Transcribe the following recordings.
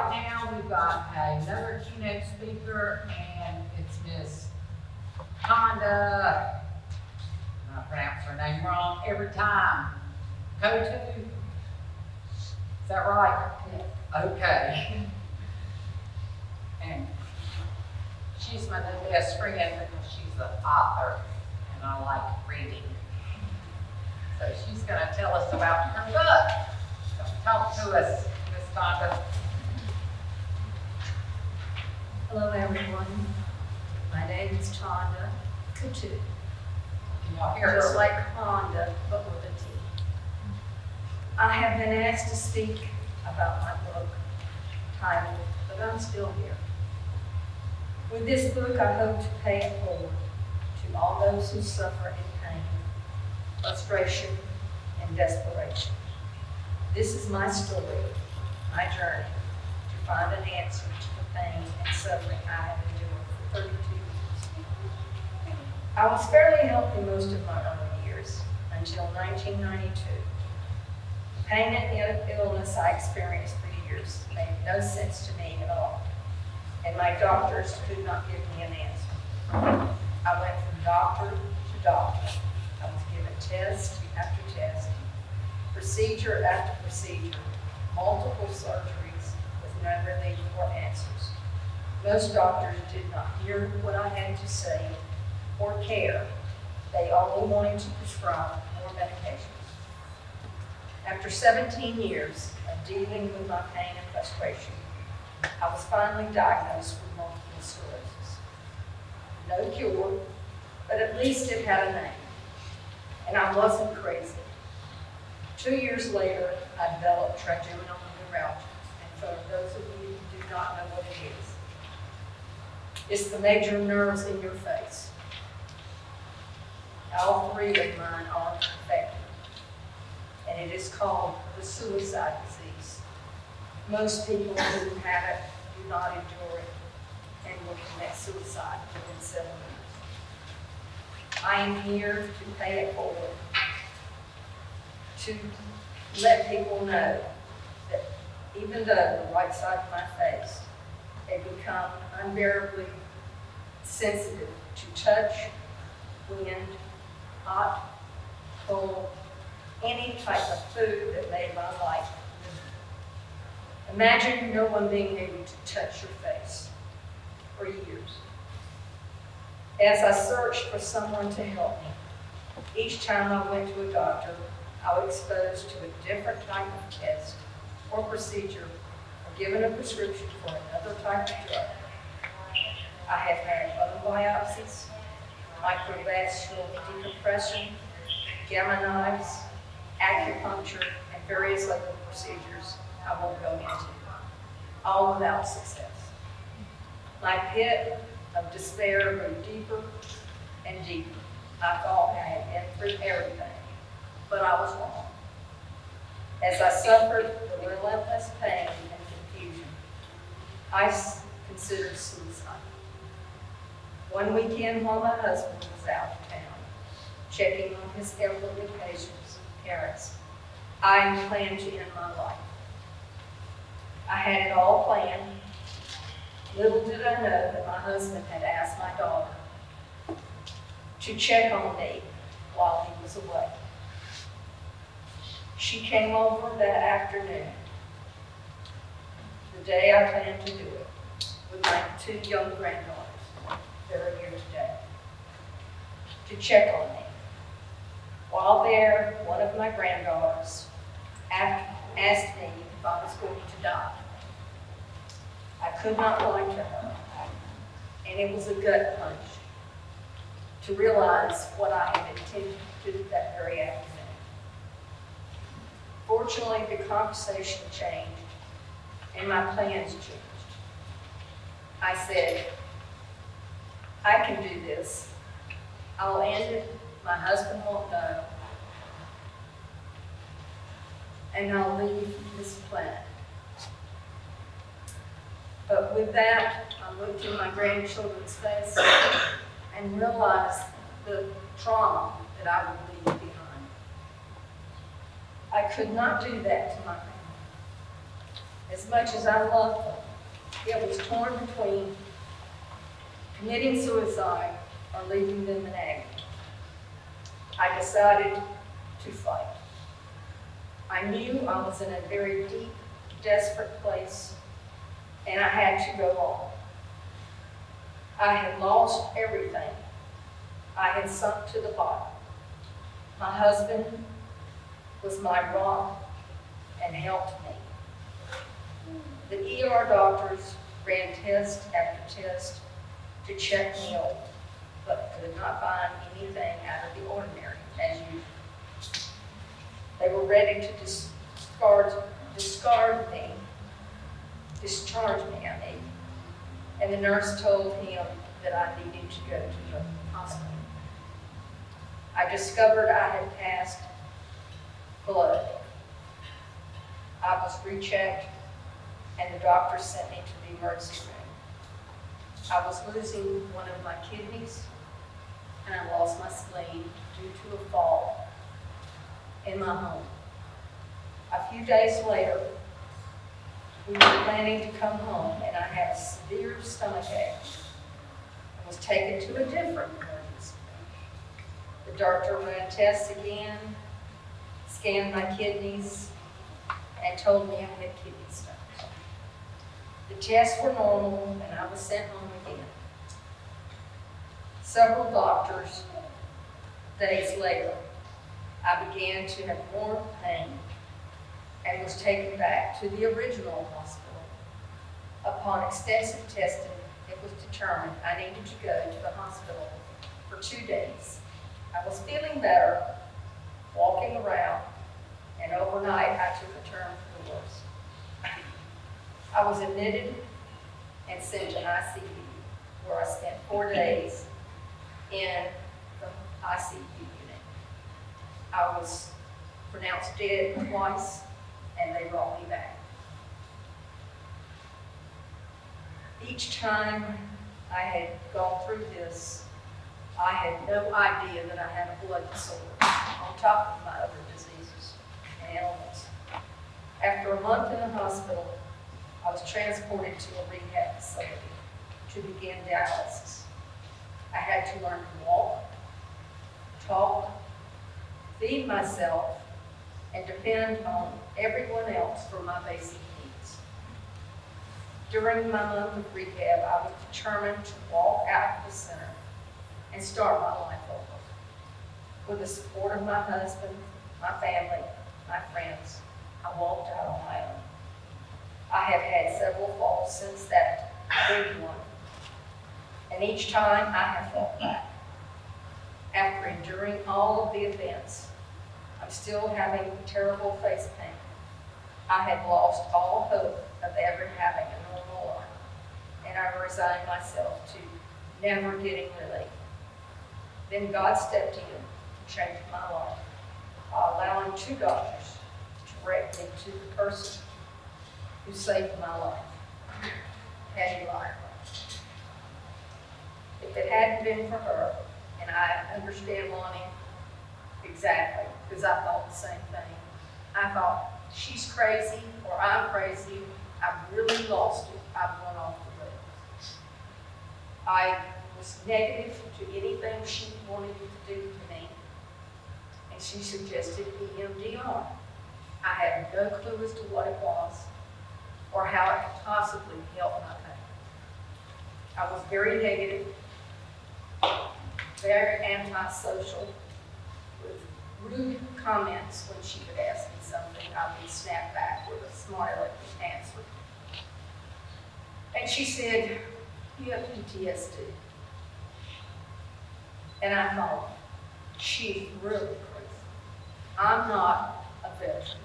right now, we've got another keynote speaker, and it's Miss Tonda. I pronounce her name wrong every time. Coutu? Is that right? Yes. Okay. And she's my new best friend because she's an author, and I like reading. So she's going to tell us about her book. So talk to us, Miss Tonda. Hello, everyone. My name is Tonda Coutu. Can y'all hear Just her? like Honda, but with a T. I have been asked to speak about my book titled, But I'm Still Here. With this book, I hope to pay it forward to all those who suffer in pain, frustration, and desperation. This is my story, my journey to find an answer to the pain and suffering I have endured for 32 years. I was fairly healthy most of my early years until 1992. The pain and illness I experienced for years made no sense to me at all, and my doctors could not give me an answer. I went from doctor to doctor. I was given test after test, procedure after procedure, multiple surgeries with no relief or answers. Most doctors did not hear what I had to say or care. They only wanted to prescribe more medications. After 17 years of dealing with my pain and frustration, I was finally diagnosed with multiple sclerosis. No cure, but at least it had a name. And I wasn't crazy. 2 years later, I developed trigeminal neuralgia. And for those of you who do not know what it is, it's the major nerves in your face. All three of mine are affected, and it is called the suicide disease. Most people who have it do not endure it and will commit suicide within 7 years. I am here to pay it forward, to let people know that even though the right side of my face had become unbearably sensitive to touch, wind, hot, cold, any type of food that made my life miserable. Imagine no one being able to touch your face for years. As I searched for someone to help me, each time I went to a doctor, I was exposed to a different type of test or procedure or given a prescription for another type of drug. I have had bone biopsies, microvascular decompression, gamma knives, acupuncture, and various other procedures I won't go into, all without success. My pit of despair grew deeper and deeper. I thought I had been through everything, but I was wrong. As I suffered the relentless pain and confusion, I considered suicide. One weekend while my husband was out of town, checking on his elderly patients' parents, I planned to end my life. I had it all planned. Little did I know that my husband had asked my daughter to check on me while he was away. She came over that afternoon, the day I planned to do it, with my 2 young granddaughters that are here today, to check on me. While there, one of my granddaughters asked me if I was going to die. I could not lie to her, and it was a gut punch to realize what I had intended to do that very afternoon. Fortunately, the conversation changed, and my plans changed. I said, I can do this. I'll end it. My husband won't know. And I'll leave this planet. But with that, I looked in my grandchildren's faces and realized the trauma that I would leave behind. I could not do that to my family. As much as I loved them, it was torn between committing suicide or leaving them in agony. I decided to fight. I knew I was in a very deep, desperate place, and I had to go on. I had lost everything. I had sunk to the bottom. My husband was my rock and helped me. The ER doctors ran test after test to check me over, but could not find anything out of the ordinary, as usual. They were ready to discharge me, and the nurse told him that I needed to go to the hospital. I discovered I had passed blood. I was rechecked, and the doctor sent me to the emergency room. I was losing one of my kidneys, and I lost my spleen due to a fall in my home. A few days later, we were planning to come home, and I had a severe stomachache and was taken to a different emergency room. The doctor ran tests again, scanned my kidneys, and told me I had kidney stones. The tests were normal, and I was sent home again. Several doctors, days later, I began to have more pain and was taken back to the original hospital. Upon extensive testing, it was determined I needed to go to the hospital for 2 days. I was feeling better, walking around, and overnight I took a turn for the worse. I was admitted and sent to ICU, where I spent 4 days in the ICU unit. I was pronounced dead twice, and they brought me back. Each time I had gone through this, I had no idea that I had a blood disorder on top of my other diseases and ailments. After a month in the hospital, I was transported to a rehab facility to begin dialysis. I had to learn to walk, talk, feed myself, and depend on everyone else for my basic needs. During my month of rehab, I was determined to walk out of the center and start my life over. With the support of my husband, my family, my friends, I walked out on my own. I have had several falls since that big one, and each time I have fought back. After enduring all of the events, I'm still having terrible face pain. I had lost all hope of ever having a normal life, and I resigned myself to never getting relief. Then God stepped in and changed my life by allowing 2 doctors to direct me to the person who saved my life, Patty Lyon. If it hadn't been for her, and I understand Lonnie exactly, because I thought the same thing. I thought, she's crazy, or I'm crazy. I've really lost it. I've run off the rails. I was negative to anything she wanted to do to me, and she suggested EMDR. I had no clue as to what it was, or how it could possibly help my pain. I was very negative, very antisocial, with rude comments. When she would ask me something, I would snap back with a smiley answer. And she said, "You have PTSD." And I thought, she's really crazy. I'm not a veteran.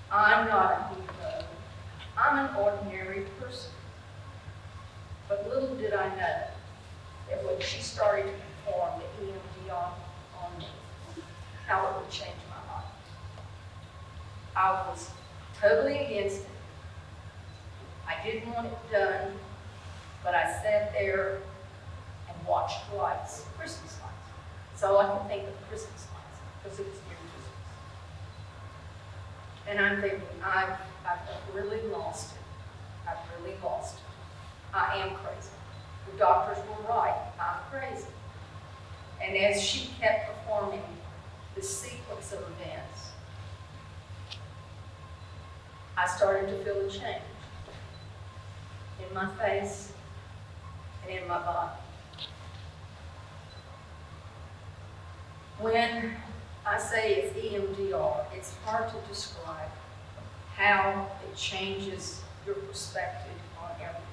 I'm not a hero. I'm an ordinary person. But little did I know that when she started to perform the EMDR on me, how it would change my life. I was totally against it. I didn't want it done, but I sat there and watched lights, Christmas lights. That's all I could think of, Christmas lights, because it was near Christmas. And I'm thinking, I've I've really lost it. I've really lost it. I am crazy. The doctors were right. I'm crazy. And as she kept performing this sequence of events, I started to feel a change in my face and in my body. When I say it's EMDR, it's hard to describe how it changes your perspective on everything.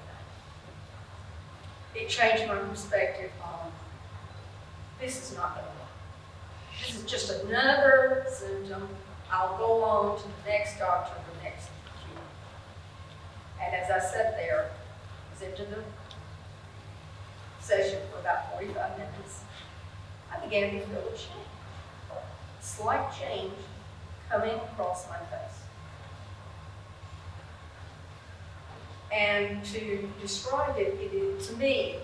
It changed my perspective on, this is not going to work. This is just another symptom. I'll go on to the next doctor, the next cure. And as I sat there, I was into the session for about 45 minutes, I began to feel a change, a slight change coming across my face. And to describe it, to me,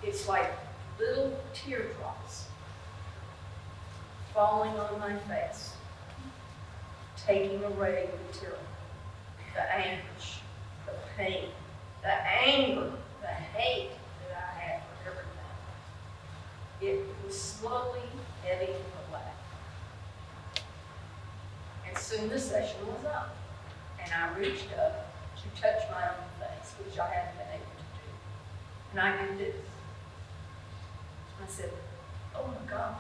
it's like little teardrops falling on my face, taking away the tyranny, the anguish, the pain, the anger, the hate that I had for everything. It was slowly ebbing away. And soon the session was up, and I reached up to touch my own face, which I hadn't been able to do. And I did this. I said, oh my God,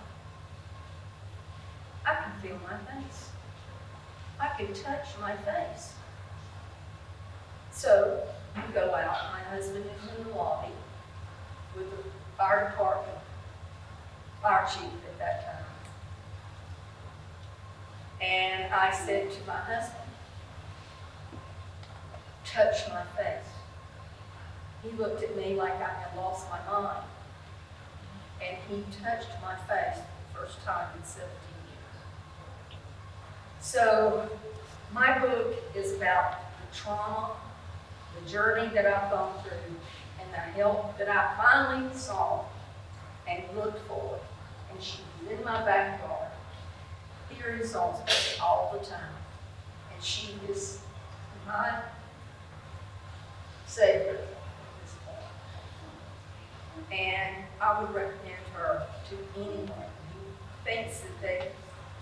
I can feel my face. I can touch my face. So we go out, my husband is in the lobby with the fire department, fire chief at that time. And I said to my husband, touch my face. He looked at me like I had lost my mind. And he touched my face for the first time in 17 years. So my book is about the trauma, the journey that I've gone through, and the help that I finally saw and looked for. And she was in my backyard, here in Salisbury all the time. And she is my Savior at this point. And I would recommend her to anyone who thinks that they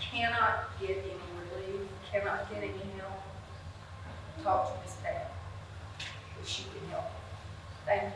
cannot get any relief, cannot get any help. Talk to Miss Pat, if she can help. Thank you.